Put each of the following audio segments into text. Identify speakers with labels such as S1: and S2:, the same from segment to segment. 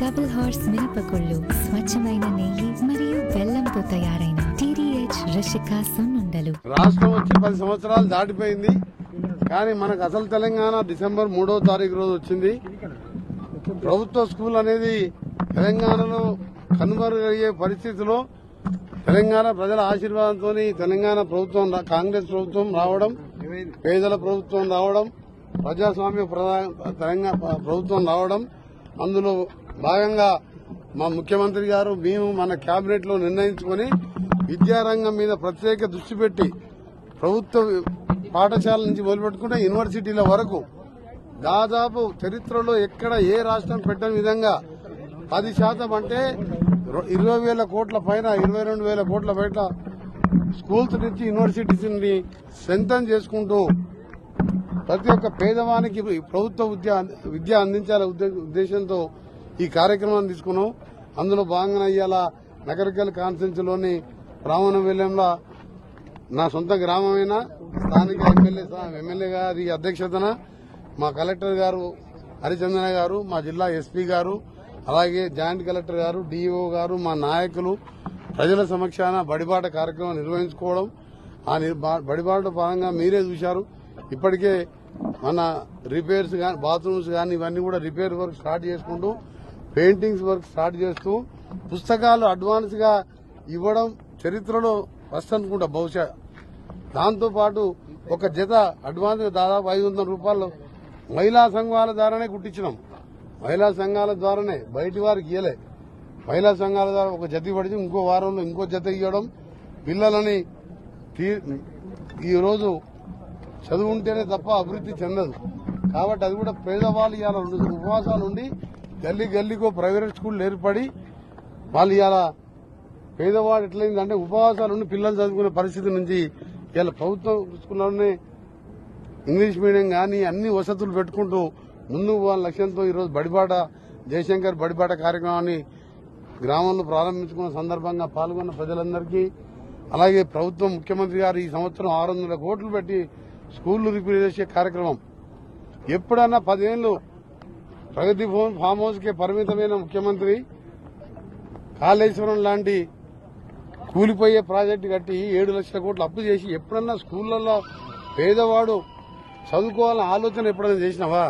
S1: Double horse మినపగుళ్ళు, స్వచ్ఛమైన నెయ్యి మరియు బెల్లంతో తయారైన TDH రిషికా సున్నుండలు.
S2: రాష్ట్రం వచ్చి 10 సంవత్సరాలు దాటిపోయింది. కానీ మనకు అసలు తెలంగాణ డిసెంబర్ 3వ తారీఖు రోజు వచ్చింది. ప్రభుత్వ స్కూల్ అనేది తెలంగాణలో కనుమరుగయ్యే పరిస్థితిలో తెలంగాణ ప్రజల ఆశీర్వాదంతో తెలంగాణ ప్రభుత్వం, కాంగ్రెస్ ప్రభుత్వం రావడం, పేదల ప్రభుత్వం రావడం, ప్రజాస్వామ్య తెలంగాణ ప్రభుత్వం రావడం, అందులో భాగంగా మా ముఖ్యమంత్రి గారు మేము మన కేబినెట్ లో నిర్ణయించుకుని విద్యారంగం మీద ప్రత్యేక దృష్టి పెట్టి ప్రభుత్వ పాఠశాల నుంచి మొదలుపెట్టుకుంటే యూనివర్సిటీల వరకు దాదాపు చరిత్రలో ఎక్కడ ఏ రాష్ట్రం పెట్టని విధంగా 10% అంటే 20,000 కోట్ల పైన 22,000 కోట్ల బయట స్కూల్స్ నుంచి యూనివర్సిటీస్ ని స్ట్రెంథన్ చేసుకుంటూ ప్రతి ఒక్క పేదవానికి ప్రభుత్వ విద్య అందించాలనే ఉద్దేశంతో ఈ కార్యక్రమాన్ని తీసుకున్నాం. అందులో భాగంగా ఇవాళ నగరికల్ కాన్స్టిట్యూన్సీలోని రామవనవెల్లంలో నా సొంత గ్రామమైన స్థానిక ఎమ్మెల్యే గారి అధ్యక్షతన మా కలెక్టర్ గారు హరిచందన గారు, మా జిల్లా ఎస్పీ గారు, అలాగే జాయింట్ కలెక్టర్ గారు, డీఈఓ గారు, మా నాయకులు ప్రజల సమక్షాన బడిబాట కార్యక్రమం నిర్వహించుకోవడం. ఆ బడిబాట పరంగా మీరే చూశారు. ఇప్పటికే మన రిపేర్స్ కానీ, బాత్రూమ్స్ కానీ ఇవన్నీ కూడా రిపేర్ వర్క్ స్టార్ట్ చేసుకుంటూ, పెయింటింగ్స్ వర్క్ స్టార్ట్ చేస్తూ, పుస్తకాలు అడ్వాన్స్ గా ఇవ్వడం చరిత్రలో ఫస్ట్ అనుకుంటా బహుశా. దాంతోపాటు ఒక జత అడ్వాన్స్ గా దాదాపు 500 రూపాయలు మహిళా సంఘాల ద్వారానే కుట్టించినాం. మహిళా సంఘాల ద్వారానే, బయటి వారికి ఇయ్యలే. మహిళా సంఘాల ద్వారా ఒక జత పడిచి ఇంకో వారంలో ఇంకో జత ఇవ్వడం. పిల్లలని ఈ రోజు చదువు ఉంటేనే తప్ప అభివృద్ధి చెందదు. కాబట్టి అది కూడా పేదవాళ్ళు ఇవాళ ఉపవాసాలు ఉండి గల్లీకో ప్రైవేట్ స్కూల్ ఏర్పడి వాళ్ళు ఇవాళ పేదవాడు ఎట్లయిందంటే ఉపవాసాలు ఉండి పిల్లలు చదువుకునే పరిస్థితి నుంచి ఇవాళ ప్రభుత్వ స్కూల్లోనే ఇంగ్లీష్ మీడియం కానీ అన్ని వసతులు పెట్టుకుంటూ ముందుకు పోవాలని లక్ష్యంతో ఈరోజు బడిబాట జయశంకర్ బడిబాట కార్యక్రమాన్ని గ్రామంలో ప్రారంభించుకున్న సందర్భంగా పాల్గొన్న ప్రజలందరికీ, అలాగే ప్రభుత్వం ముఖ్యమంత్రి గారు ఈ సంవత్సరం 600 కోట్లు పెట్టి స్కూళ్లు రిపేర్ చేసే కార్యక్రమం. ఎప్పుడన్నా 10 ఏళ్లు ప్రగతి ఫామ్ హౌస్ కే పరిమితమైన ముఖ్యమంత్రి కాళేశ్వరం లాంటి కూలిపోయే ప్రాజెక్టు కట్టి 7 లక్షల కోట్లు అప్పు చేసి ఎప్పుడన్నా స్కూళ్లలో పేదవాడు చదువుకోవాలని ఆలోచన ఎప్పుడైనా చేసినావా?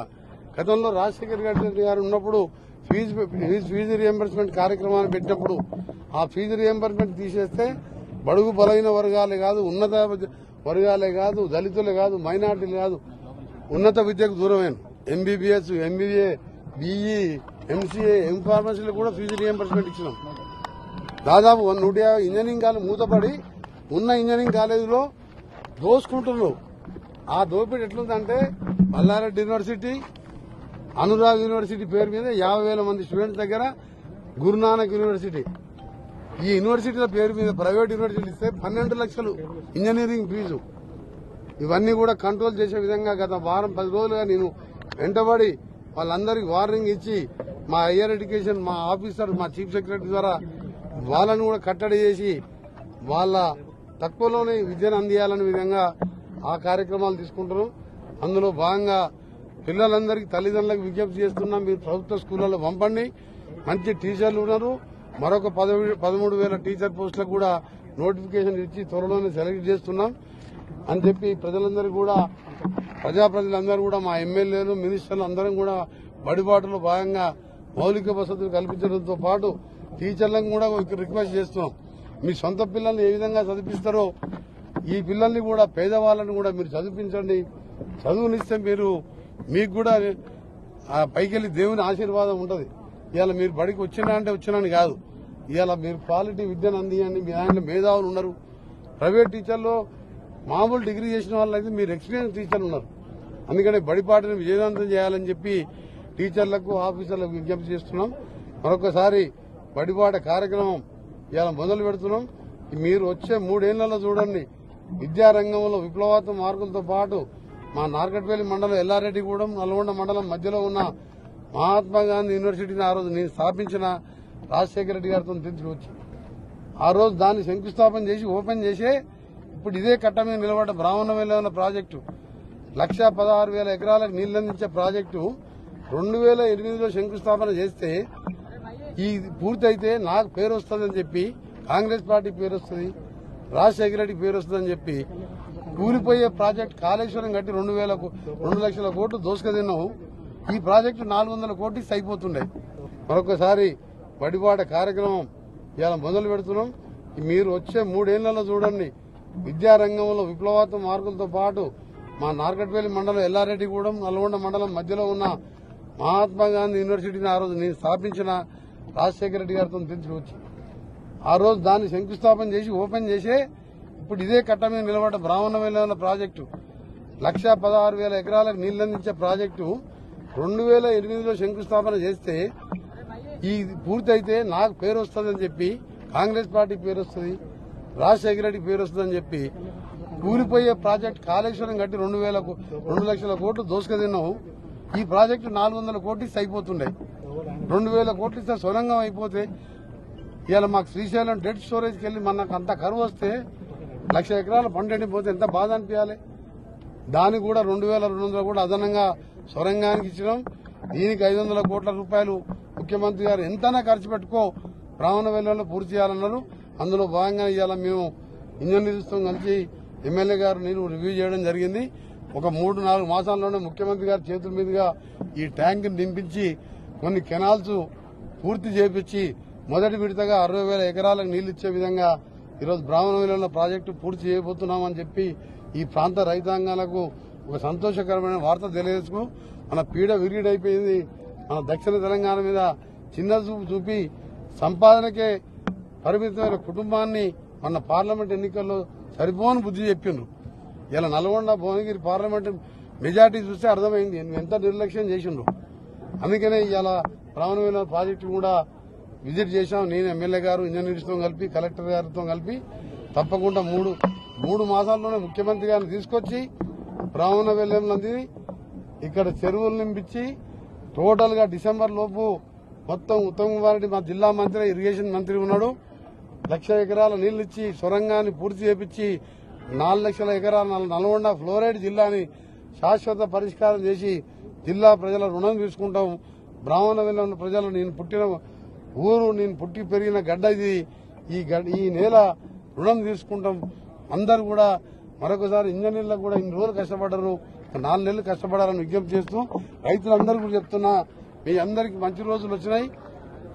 S2: గతంలో రాజశేఖర్ గారు ఉన్నప్పుడు ఫీజు రియంబర్స్మెంట్ కార్యక్రమాన్ని పెట్టినప్పుడు ఆ ఫీజు రియంబర్స్మెంట్ తీసేస్తే బడుగు బలైన వర్గాలే కాదు, ఉన్నత వర్గాలే కాదు, దళితులే కాదు, మైనార్టీలే కాదు, ఉన్నత విద్యకు దూరమైన MBBS, MBA, BE, MCA, ఫార్మసీలు కూడా ఫీజు రియంబర్స్మెంట్ ఇచ్చినాం. దాదాపు 150 ఇంజనీరింగ్ కాలేజ్ మూతపడి ఉన్న ఇంజనీరింగ్ కాలేజీలో దోసుకుంటున్నారు. ఆ దోపిడీ ఎట్లుందంటే మల్లారెడ్డి యూనివర్సిటీ, అనురాగ్ యూనివర్సిటీ పేరు మీద 50,000 మంది స్టూడెంట్స్ దగ్గర గురునానక్ యూనివర్సిటీ, ఈ యూనివర్సిటీల పేరు మీద ప్రైవేట్ యూనివర్సిటీలు ఇస్తే 12 లక్షలు ఇంజనీరింగ్ ఫీజు. ఇవన్నీ కూడా కంట్రోల్ చేసే విధంగా గత వారం 10 రోజులుగా నేను వెంటబడి వాళ్ళందరికీ వార్నింగ్ ఇచ్చి మా హైయర్ ఎడ్యుకేషన్ మా ఆఫీసర్ మా చీఫ్ సెక్రటరీ ద్వారా వాళ్ళని కూడా కట్టడి చేసి వాళ్ళ తక్కువలోనే విద్యను అందియాలనే విధంగా ఆ కార్యక్రమాలు తీసుకుంటున్నాం. అందులో భాగంగా పిల్లలందరికీ తల్లిదండ్రులకు విజ్ఞప్తి చేస్తున్నాం, మీరు ప్రభుత్వ స్కూళ్లలో పంపండి. మంచి టీచర్లు ఉన్నారు. మరొక 13,000 టీచర్ పోస్టులకు కూడా నోటిఫికేషన్ ఇచ్చి త్వరలోనే సెలెక్ట్ చేస్తున్నాం అని చెప్పి ప్రజలందరూ కూడా ప్రజలందరూ కూడా మా ఎమ్మెల్యేలు మినిస్టర్లు అందరం కూడా బడిబాటలో భాగంగా మౌలిక వసతులు కల్పించడంతో పాటు టీచర్లను కూడా రిక్వెస్ట్ చేస్తున్నాం, మీ సొంత పిల్లల్ని ఏ విధంగా చదివిస్తారో ఈ పిల్లల్ని కూడా పేదవాళ్ళని కూడా మీరు చదివించండి. చదువునిస్తే మీకు కూడా పైకెళ్లి దేవుని ఆశీర్వాదం ఉంటుంది. ఇవాళ మీరు బడికి వచ్చినాని కాదు, ఇవాళ మీరు క్వాలిటీ విద్యను అందియండి. మీ ఆయన మేధావులు ఉన్నారు. ప్రైవేట్ టీచర్లో మామూలు డిగ్రీ చేసిన వాళ్ళైతే మీరు ఎక్స్పీరియన్స్ టీచర్లు ఉన్నారు. అందుకని బడిపాటను విజయవంతం చేయాలని చెప్పి టీచర్లకు ఆఫీసర్లకు విజ్ఞప్తి చేస్తున్నాం. మరొకసారి బడిపాట కార్యక్రమం ఇవాళ మొదలు పెడుతున్నాం. మీరు వచ్చే 3 ఏళ్లలో చూడండి, విద్యారంగంలో విప్లవాత్మక మార్పులతో పాటు మా నార్కట్పల్లి మండలం, ఎల్లారెడ్డిగూడెం, నల్గొండ మండలం మధ్యలో ఉన్న మహాత్మా గాంధీ యూనివర్సిటీని ఆ రోజు నేను స్థాపించిన రాజశేఖర రెడ్డి గారితో తీసుకొచ్చి ఆ రోజు దాన్ని శంకుస్థాపన చేసి ఓపెన్ చేసే ఇప్పుడు ఇదే కట్ట మీద నిలబడ్డ బ్రాహ్మణవెల్లి ప్రాజెక్టు 1,16,000 ఎకరాలకు నీళ్లందించే ప్రాజెక్టు 2008లో శంకుస్థాపన చేస్తే ఈ పూర్తయితే నాకు పేరు వస్తుందని చెప్పి, కాంగ్రెస్ పార్టీ పేరు వస్తుంది, రాజశేఖర రెడ్డి పేరు వస్తుందని చెప్పి కూలిపోయే ప్రాజెక్ట్ కాళేశ్వరం కట్టి 2 లక్షల కోట్లు దోసుక ఈ ప్రాజెక్టు 400 కోట్లు అయిపోతుండే. మరొకసారి బడిబాట కార్యక్రమం ఇలా మొదలు పెడుతున్నాం. మీరు వచ్చే 3 ఏళ్లలో చూడండి, విద్యారంగంలో విప్లవాత్మక మార్పులతో పాటు మా నార్కట్పల్లి మండలం, ఎల్లారెడ్డిగూడెం, నల్గొండ మండలం మధ్యలో ఉన్న మహాత్మా గాంధీ యూనివర్సిటీని ఆ రోజు నేను స్థాపించిన రాజశేఖర రెడ్డి గారితో తీసుకొచ్చి ఆ రోజు దాన్ని శంకుస్థాపన చేసి ఓపెన్ చేసే ఇప్పుడు ఇదే కట్ట మీద నిలబడ్డ బ్రాహ్మణమైన ప్రాజెక్టు 1,16,000 ఎకరాలకు నీళ్లందించే ప్రాజెక్టు 2008లో శంకుస్థాపన చేస్తే ఈ పూర్తయితే నాకు పేరు వస్తుందని చెప్పి, కాంగ్రెస్ పార్టీ పేరు వస్తుంది, రాజశేఖర రెడ్డి పేరు వస్తుందని చెప్పి కూలిపోయే ప్రాజెక్ట్ కాళేశ్వరం కట్టి 2 లక్షల కోట్లు దోసుక ఈ ప్రాజెక్టు 400 కోట్లు అయిపోతుండే. 2,000 కోట్లు ఇస్తే సొరంగం అయిపోతే ఇవాళ మాకు శ్రీశైలం డెడ్ స్టోరేజ్కి వెళ్లి మనకు అంత కరువు వస్తే 1,00,000 ఎకరాల పంట ఎండిపోతే ఎంత బాధ అనిపించాలి. దానికి కూడా 2,200 కూడా అదనంగా సొరంగానికి ఇచ్చినాం. దీనికి 500 కోట్ల రూపాయలు ముఖ్యమంత్రి గారు ఎంతైనా ఖర్చు పెట్టుకో బ్రాహ్మణ వెల్లలో పూర్తి చేయాలన్నారు. అందులో భాగంగా ఇవాళ మేము ఇంజనీర్స్తో కలిసి ఎమ్మెల్యే గారు నేను రివ్యూ చేయడం జరిగింది. ఒక 3-4 మాసాల్లోనే ముఖ్యమంత్రి గారి చేతుల మీదుగా ఈ ట్యాంక్ నింపించి కొన్ని కెనాల్స్ పూర్తి చేపించి మొదటి విడతగా 60,000 ఎకరాలకు నీళ్లు ఇచ్చే విధంగా ఈరోజు బ్రాహ్మణవేలంలో ప్రాజెక్టు పూర్తి చేయబోతున్నామని చెప్పి ఈ ప్రాంత రైతాంగాలకు ఒక సంతోషకరమైన వార్త తెలియజేసుకు మన పీడ విరిగిడైపోయింది. మన దక్షిణ తెలంగాణ మీద చిన్న చూపు చూపి సంపాదనకే పరిమితమైన కుటుంబాన్ని మన పార్లమెంట్ ఎన్నికల్లో సరిపోని బుద్ధి చెప్పిండ్రు. ఇలా నల్గొండ భువనగిరి పార్లమెంట్ మెజార్టీ చూస్తే అర్థమైంది ఎంత నిర్లక్ష్యం చేసిండ్రు. అందుకనే ఇలా బ్రాహ్మణవేలం ప్రాజెక్టు కూడా విజిట్ చేశాం. నేను ఎమ్మెల్యే గారు, ఇంజనీర్స్తో కలిపి, కలెక్టర్ గారితో కలిపి తప్పకుండా మూడు మాసాల్లోనే ముఖ్యమంత్రి గారిని తీసుకొచ్చి బ్రాహ్మణవేలంలోని ఇక్కడ చెరువులు నింపించి టోటల్ గా డిసెంబర్ లోపు మొత్తం ఉత్తమ్ కుమార్ రెడ్డి మా జిల్లా మంత్రి, ఇరిగేషన్ మంత్రి ఉన్నాడు, 1,00,000 ఎకరాల నీళ్లు ఇచ్చి సొరంగాన్ని పూర్తి చేపించి 4 లక్షల ఎకరాల నల్గొండ ఫ్లోరైడ్ జిల్లాని శాశ్వత పరిష్కారం చేసి జిల్లా ప్రజల రుణం తీసుకుంటాం. బ్రాహ్మణవేలం ప్రజలు నేను పుట్టిన ఊరు, నేను పుట్టి పెరిగిన గడ్డ ఇది, ఈ నేల రుణం తీసుకుంటాం. అందరు కూడా మరొకసారి ఇంజనీర్లకు కూడా ఇన్ని రోజులు కష్టపడ్డారు, 4 నెలలు కష్టపడాలని విజ్ఞప్తి చేస్తూ రైతులందరూ కూడా చెప్తున్నా, మీ అందరికి మంచి రోజులు వచ్చినాయి.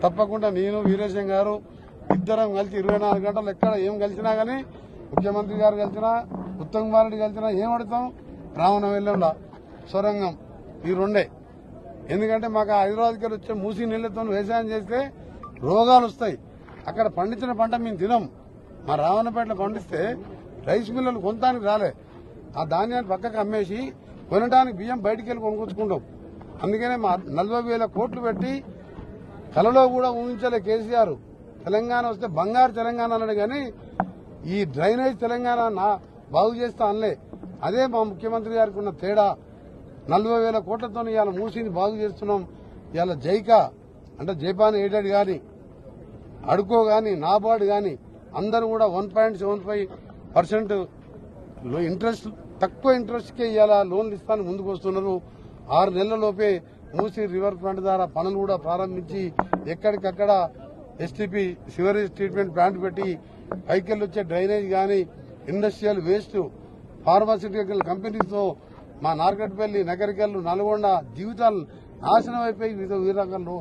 S2: తప్పకుండా నేను, వీరేశం గారు ఇద్దరం కలిసి 24 గంటలు ఎక్కడ ఏం కలిసినా గానీ, ముఖ్యమంత్రి గారు కలిసినా, ఉత్తమ్ కుమార్ రెడ్డి కలిసినా ఏం అడుగుతాం, బ్రాహ్మణవేలంలో సొరంగం ఈ రెండే. ఎందుకంటే మాకు హైదరాబాద్కి వచ్చే మూసి నీళ్లతో వ్యవసాయం చేస్తే రోగాలు వస్తాయి. అక్కడ పండించిన పంట మేము తినం. మా రావణపేటలో పండిస్తే రైస్ మిల్లలు కొనడానికి రాలే, ఆ ధాన్యాన్ని పక్కకు అమ్మేసి కొనడానికి బియ్యం బయటికి వెళ్ళి కొనుక్కొచ్చుకుంటాం. అందుకనే మా 40,000 కోట్లు పెట్టి కలలో కూడా ఊహించలే కేసీఆర్ తెలంగాణ వస్తే బంగారు తెలంగాణ అన్నాడు. కానీ ఈ డ్రైనేజ్ తెలంగాణ బాగు చేస్తా అనలే. అదే మా ముఖ్యమంత్రి గారికి ఉన్న తేడా. 40,000 కోట్లతో ఇవాళ మూసిని బాగు చేస్తున్నాం. ఇవాళ జైకా అంటే జపాన్ ఎయిడెడ్ గాని, అడుకో గాని, నాబార్డ్ గాని అందరూ కూడా 1.75% ఇంట్రెస్ట్, తక్కువ ఇంట్రెస్ట్కే ఇవాళ లోన్లు ఇస్తాను ముందుకు వస్తున్నారు. 6 నెలలలోపే మూసి రివర్ ఫ్రంట్ ద్వారా పనులు కూడా ప్రారంభించి ఎక్కడికక్కడ ఎస్టీపీ సివరేజ్ ట్రీట్మెంట్ ప్లాంట్ పెట్టి పైకెళ్ళి వచ్చే డ్రైనేజ్ గాని, ఇండస్ట్రియల్ వేస్ట్, ఫార్మాసిటికల్ కంపెనీస్తో మా నార్కట్పల్లి, నగరికల్లు, నల్గొండ జీవితాలు నాశనం అయిపోయి వివిధ రకాల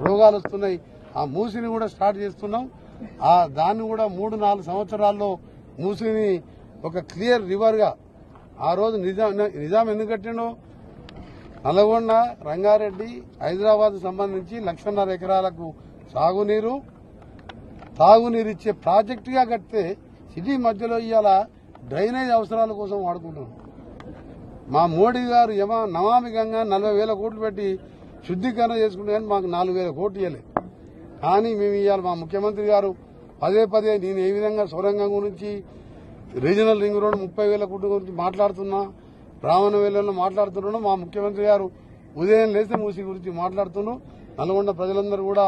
S2: రోగాలు వస్తున్నాయి. ఆ మూసిని కూడా స్టార్ట్ చేస్తున్నాం. దాన్ని కూడా 3-4 సంవత్సరాల్లో మూసిని ఒక క్లియర్ రివర్ గా, ఆ రోజు నిజాం ఎందుకు కట్టిండో, నల్గొండ, రంగారెడ్డి, హైదరాబాద్ సంబంధించి 1,50,000 ఎకరాలకు సాగునీరు, తాగునీరు ఇచ్చే ప్రాజెక్టుగా కడితే సిటీ మధ్యలో ఇవాళ డ్రైనేజ్ అవసరాల కోసం వాడుకుంటున్నాం. మా మోడీ గారు నమామి గంగా 40,000 కోట్లు పెట్టి శుద్ధీకరణ చేసుకుంటే కానీ మాకు 4,000 కోట్లు ఇవ్వలేదు. కానీ మేము ఇవాళ మా ముఖ్యమంత్రి గారు పదే నేను ఏ విధంగా సొరంగం గురించి, రీజనల్ రింగ్ రోడ్ 30,000 కోట్ల గురించి మాట్లాడుతున్నా, బ్రాహ్మణవేలంలో మాట్లాడుతున్నాను. మా ముఖ్యమంత్రి గారు ఉదయం లేస్తే మూసి గురించి మాట్లాడుతున్నాం. నల్గొండ ప్రజలందరూ కూడా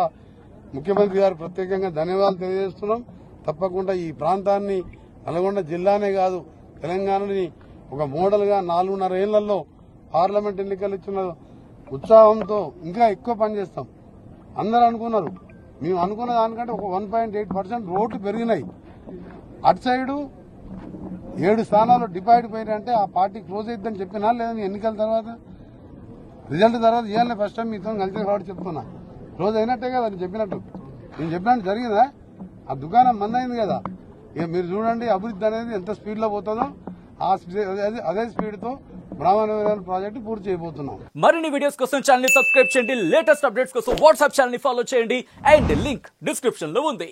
S2: ముఖ్యమంత్రి గారు ప్రత్యేకంగా ధన్యవాదాలు తెలియజేస్తున్నాం. తప్పకుండా ఈ ప్రాంతాన్ని, నల్గొండ జిల్లానే కాదు తెలంగాణని ఒక మోడల్ గా 4.5 ఏళ్లలో పార్లమెంట్ ఎన్నికలు ఇచ్చిన ఉత్సాహంతో ఇంకా ఎక్కువ పనిచేస్తాం. అందరూ అనుకున్నారు మేము అనుకున్న దానికంటే ఒక 1.8% రోడ్లు పెరిగినాయి. అటు సైడు 7 స్థానాలు డిపాయిడ్ పోయినంటే ఆ పార్టీ క్లోజ్ అయిద్దని చెప్పినా లేదని ఎన్నికల తర్వాత రిజల్ట్ తర్వాత ఇవ్వాలని ఫస్ట్ టైం మీతో కలిసి కాబట్టి చెప్తున్నా. క్లోజ్ అయినట్టే కదా నేను చెప్పినట్టు. నేను చెప్పినట్టు జరిగిందా? ఆ దుకాణం మంది అయింది కదా. ఇక మీరు చూడండి అభివృద్ధి అనేది ఎంత స్పీడ్ లో పోతుందో అదే స్పీడ్ తో బ్రాహ్మణ ప్రాజెక్టు పూర్తి చేయబోతున్నాం.
S3: మరిన్ని వీడియోస్ కోసం ఛానల్ ని సబ్స్క్రైబ్ చేయండి. లేటెస్ట్ అప్డేట్స్ కోసం వాట్సాప్ ఛానల్ ని ఫాలో చేయండి. అండ్ లింక్ డిస్క్రిప్షన్ లో ఉంది.